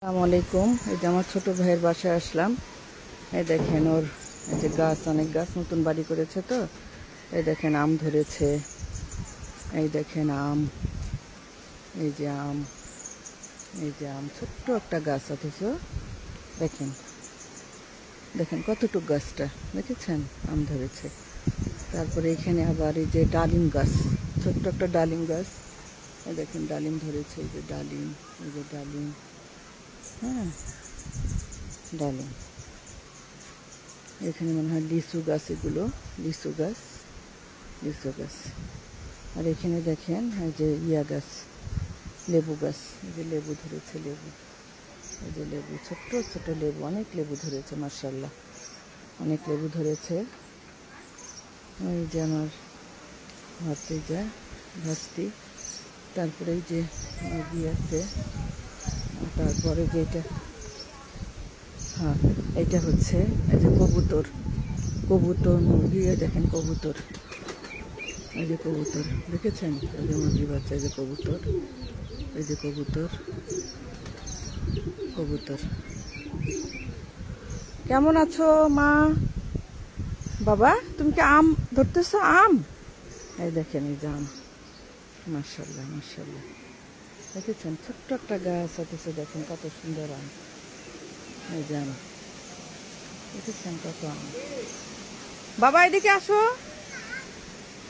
আসসালামু আলাইকুম। এই যে আমার ছোট ভাইয়ের বাসায় আসলাম। এই দেখেন ওর এই যে গাছ, অনেক গাছ নতুন বাড়ি করেছে তো। এই দেখেন আম ধরেছে, এই দেখেন আম, এই যে আম, এই যে আম, ছোট্ট একটা গাছ, অথচ দেখেন দেখেন কতটুক গাছটা দেখেছেন, আম ধরেছে। তারপরে এখানে আবার এই যে ডালিম গাছ, ছোট্ট একটা ডালিম গাছ, এই দেখেন ডালিম ধরেছে, এই যে ডালিম, এই যে ডালিম, হ্যাঁ ডালিম। এখানে মনে হয় লিচু গাছ, এগুলো লিচু গাছ, লিচু গাছ। আর এখানে দেখেন এই যে গাছ, লেবু গাছ, এই যে লেবু ধরেছে, লেবু, এই যে লেবু, ছোট্ট ছোট লেবু, অনেক লেবু ধরেছে, মাশাআল্লাহ অনেক লেবু ধরেছে। এই যে আমার ভাতিজা, ভাস্তি। তারপরে এই যে মুরগি আছে, তারপরে যে এটা, হ্যাঁ এইটা হচ্ছে এই যে কবুতর, কবুতর মুরগি, দেখেন কবুতর, এই যে কবুতর দেখেছেন, এই যে মুরগি বাচ্চা, এই যে কবুতর, এই যে কবুতর, কবুতর। কেমন আছো মা? বাবা তুমি কি আম ধরতেছো? আম, এই দেখেন এই যে আম, মাশাআল্লাহ মাশাআল্লাহ, দেখেছেন ছোট্ট একটা গাছ, অথচ দেখেন কত সুন্দর আম, এই যে আম, দেখেছেন কত আম। বাবা এদিকে আসো,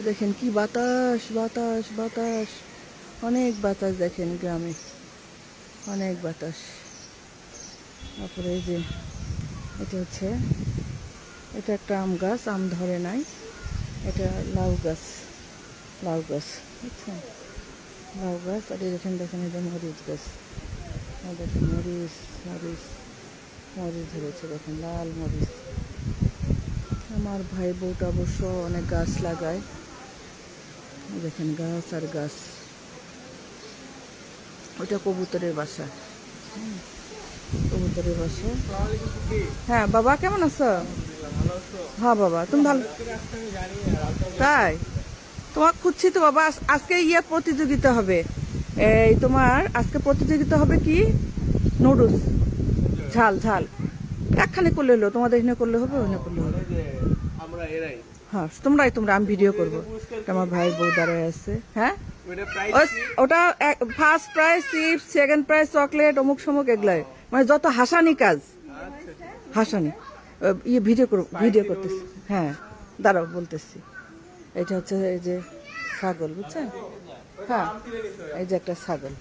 দেখেন কি বাতাস, বাতাস বাতাস, অনেক বাতাস, দেখেন গ্রামে অনেক বাতাস। তারপরে এই যে এটা হচ্ছে, এটা একটা আম গাছ, আম ধরে নাই, এটা লাউ গাছ, লাউ গাছ, বুঝছেন, লাউ গাছ। আর দেখেন দেখেন এটা মরিচ গাছ, দেখেন মরিচ, মরিচ, মরিচ ধরেছে, দেখেন লাল মরিচ। আমার ভাই বউটা অবশ্য অনেক গাছ লাগায়, দেখেন গাছ আর গাছ। ওইটা কবুতরের বাসা, কবুতরের বাসা। হ্যাঁ বাবা কেমন আছো? হ্যাঁ বাবা তুমি ভালো? তাই তোমাকে খুঁজছি তো বাবা। আজকে প্রতিযোগিতা হবে, এই তোমার আজকে প্রতিযোগিতা হবে কি, নুডলস, ঝাল ঝাল, একখানে করলে হলো, তোমাদের এখানে করলে হবে, ওখানে করলে হবে। হ্যাঁ তোমরাই, তোমরা, আমি ভিডিও করবো। আমার ভাইয়ের বউ দাঁড়ায় আছে, হ্যাঁ ওটা first prize chips, second prize chocolate, অমুক সমুক, এগুলাই মানে যত হাসানি কাজ, হাসানি ভিডিও করবো, ভিডিও করতেছি। হ্যাঁ দাঁড়াও বলতেছি। এটা হচ্ছে এই যে ছাগল, বুঝছেন, হ্যাঁ এই যে একটা ছাগল,